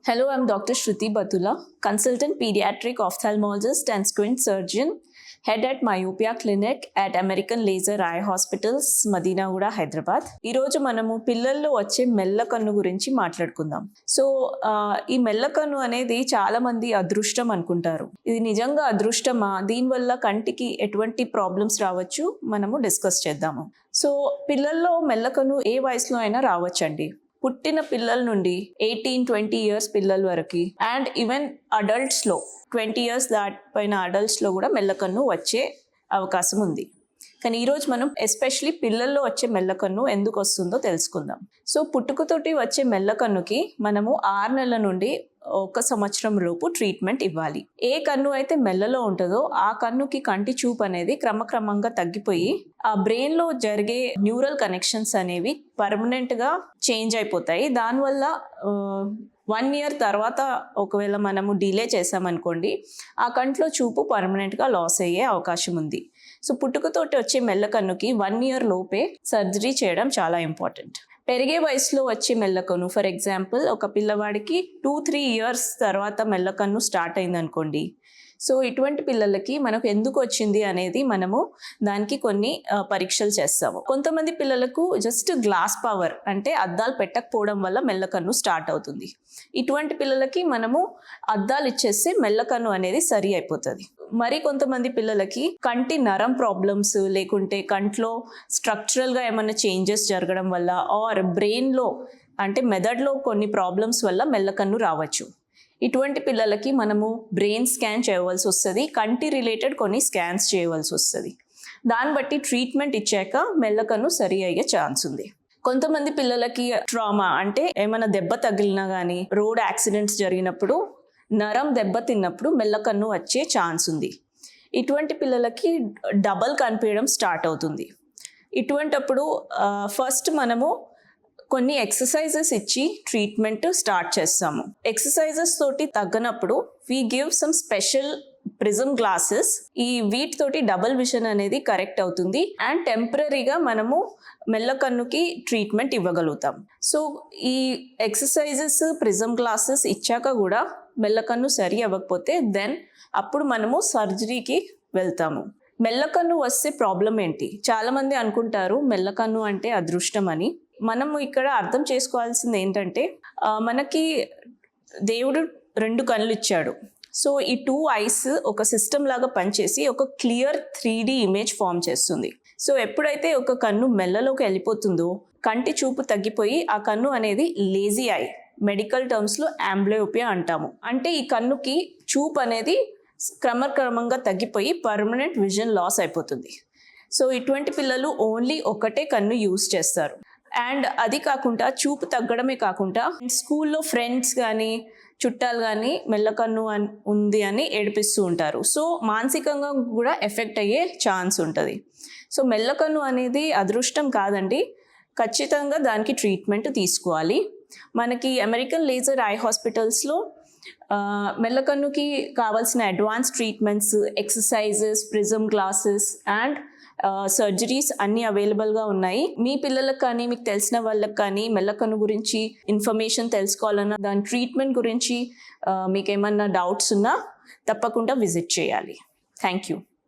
Hello, I'm Dr. Shruti Batula, consultant pediatric ophthalmologist and squint surgeon, head at Myopia Clinic at American Laser Eye Hospitals, Madinaguda, Hyderabad. ఈ రోజు మనము పిల్లల్లో వచ్చే మెల్లకన్ను గురించి మాట్లాడుకుందాం. ఈ మెల్లకన్ను అనేది చాలా మంది అదృష్టం అనుకుంటారు. ఇది నిజంగా అదృష్టమా? దీనివల్ల కంటికి ఎటువంటి ప్రాబ్లమ్స్ రావచ్చు మనము డిస్కస్ చేద్దాము. సో పిల్లల్లో మెల్లకన్ను ఏ వయసులో అయినా రావచ్చండి. పుట్టిన పిల్లల నుండి 18-20 ఇయర్స్ పిల్లల వరకు అండ్ ఈవెన్ అడల్ట్స్లో 20 ఇయర్స్ దాటిపోయిన అడల్ట్స్లో కూడా మెల్లకన్ను వచ్చే అవకాశం ఉంది. కానీ ఈరోజు మనం ఎస్పెషలీ పిల్లల్లో వచ్చే మెల్లకన్ను ఎందుకు వస్తుందో తెలుసుకుందాం. సో పుట్టుకతోటి వచ్చే మెల్లకన్నుకి మనము 6 నెలల నుండి 1 సంవత్సరం లోపు ట్రీట్మెంట్ ఇవ్వాలి. ఏ కన్ను అయితే మెల్లలో ఉంటుందో ఆ కన్నుకి కంటి చూపు అనేది క్రమక్రమంగా తగ్గిపోయి ఆ బ్రెయిన్లో జరిగే న్యూరల్ కనెక్షన్స్ అనేవి పర్మనెంట్గా చేంజ్ అయిపోతాయి. దానివల్ల 1 ఇయర్ తర్వాత ఒకవేళ మనము డిలే చేసామనుకోండి ఆ కంట్లో చూపు పర్మనెంట్గా లాస్ అయ్యే అవకాశం ఉంది. సో పుట్టుకతోటి వచ్చే మెల్లకన్నుకి 1 ఇయర్ లోపే సర్జరీ చేయడం చాలా ఇంపార్టెంట్. పెరిగే వయసులో వచ్చే మెల్లకన్ను, ఫర్ ఎగ్జాంపుల్ ఒక పిల్లవాడికి 2-3 ఇయర్స్ తర్వాత మెల్లకన్ను స్టార్ట్ అయింది అనుకోండి. సో ఇటువంటి పిల్లలకి మనకు ఎందుకు వచ్చింది అనేది మనము దానికి కొన్ని పరీక్షలు చేస్తాము. కొంతమంది పిల్లలకు జస్ట్ గ్లాస్ పవర్ అంటే అద్దాలు పెట్టకపోవడం వల్ల మెల్లకన్ను స్టార్ట్ అవుతుంది. ఇటువంటి పిల్లలకి మనము అద్దాలు ఇచ్చేస్తే మెల్లకన్ను అనేది సరి అయిపోతుంది. మరి కొంతమంది పిల్లలకి కంటి నరం ప్రాబ్లమ్స్ లేకుంటే కంట్లో స్ట్రక్చరల్గా ఏమైనా చేంజెస్ జరగడం వల్ల ఆర్ బ్రెయిన్లో అంటే మెదడులో కొన్ని ప్రాబ్లమ్స్ వల్ల మెల్లకన్ను రావచ్చు. ఇటువంటి పిల్లలకి మనము బ్రెయిన్ స్కాన్ చేయవలసి వస్తుంది, కంటి రిలేటెడ్ కొన్ని స్కాన్స్ చేయవలసి వస్తుంది. దాన్ని బట్టి ట్రీట్మెంట్ ఇచ్చాక మెల్లకన్ను సరి అయ్యే ఛాన్స్ ఉంది. కొంతమంది పిల్లలకి ట్రామా అంటే ఏమైనా దెబ్బ తగిలినా కానీ రోడ్ యాక్సిడెంట్స్ జరిగినప్పుడు నరం దెబ్బ తిన్నప్పుడు మెల్లకన్ను వచ్చే ఛాన్స్ ఉంది. ఇటువంటి పిల్లలకి డబల్ కనిపించడం స్టార్ట్ అవుతుంది. ఇటువంటప్పుడు ఫస్ట్ మనము కొన్ని ఎక్సర్సైజెస్ ఇచ్చి ట్రీట్మెంట్ స్టార్ట్ చేస్తాము. ఎక్సర్సైజెస్ తోటి తగ్గనప్పుడు we give some special prism glasses. ఈ వీటితోటి డబుల్ విజన్ అనేది కరెక్ట్ అవుతుంది అండ్ టెంపరీగా మనము మెల్లకన్నుకి ట్రీట్మెంట్ ఇవ్వగలుగుతాం. సో ఈ ఎక్సర్సైజెస్ ప్రిజం గ్లాసెస్ ఇచ్చాక కూడా మెల్లకన్ను సరి అవ్వకపోతే దెన్ అప్పుడు మనము సర్జరీకి వెళ్తాము. మెల్లకన్ను వస్తే ప్రాబ్లం ఏంటి? చాలామంది అనుకుంటారు మెల్లకన్ను అంటే అదృష్టం అని. మనము ఇక్కడ అర్థం చేసుకోవాల్సింది ఏంటంటే మనకి దేవుడు 2 కళ్ళు ఇచ్చాడు. సో ఈ 2 ఐస్ ఒక సిస్టమ్ లాగా పనిచేసి ఒక క్లియర్ 3D ఇమేజ్ ఫామ్ చేస్తుంది. సో ఎప్పుడైతే ఒక కన్ను మెల్లలోకి వెళ్ళిపోతుందో కంటి చూపు తగ్గిపోయి ఆ కన్ను అనేది లేజీ ఐ, మెడికల్ టర్మ్స్లో అంబ్లియోపియా అంటాము. అంటే ఈ కన్నుకి చూపు అనేది క్రమక్రమంగా తగ్గిపోయి పర్మనెంట్ విజన్ లాస్ అయిపోతుంది. సో ఇటువంటి పిల్లలు ఓన్లీ ఒకటే కన్ను యూజ్ చేస్తారు. అండ్ అది కాకుండా చూపు తగ్గడమే కాకుండా స్కూల్లో ఫ్రెండ్స్ కానీ చుట్టాలు కానీ మెల్లకన్ను ఉంది అని ఏడిపిస్తూ ఉంటారు. సో మానసికంగా కూడా ఎఫెక్ట్ అయ్యే ఛాన్స్ ఉంటుంది. సో మెల్లకన్ను అనేది అదృష్టం కాదండి, ఖచ్చితంగా దానికి ట్రీట్మెంట్ తీసుకోవాలి. మనకి అమెరికన్ లేజర్ ఐ హాస్పిటల్స్లో మెల్లకన్నుకి కావాల్సిన advance treatments, exercises, prism glasses and surgeries అన్నీ అవైలబుల్గా ఉన్నాయి. మీ పిల్లలకు కానీ మీకు తెలిసిన వాళ్ళకి కానీ మెల్లకన్ను గురించి ఇన్ఫర్మేషన్ తెలుసుకోవాలన్నా దాని ట్రీట్మెంట్ గురించి మీకు ఏమన్నా డౌట్స్ ఉన్నా తప్పకుండా విజిట్ చేయాలి. Thank you.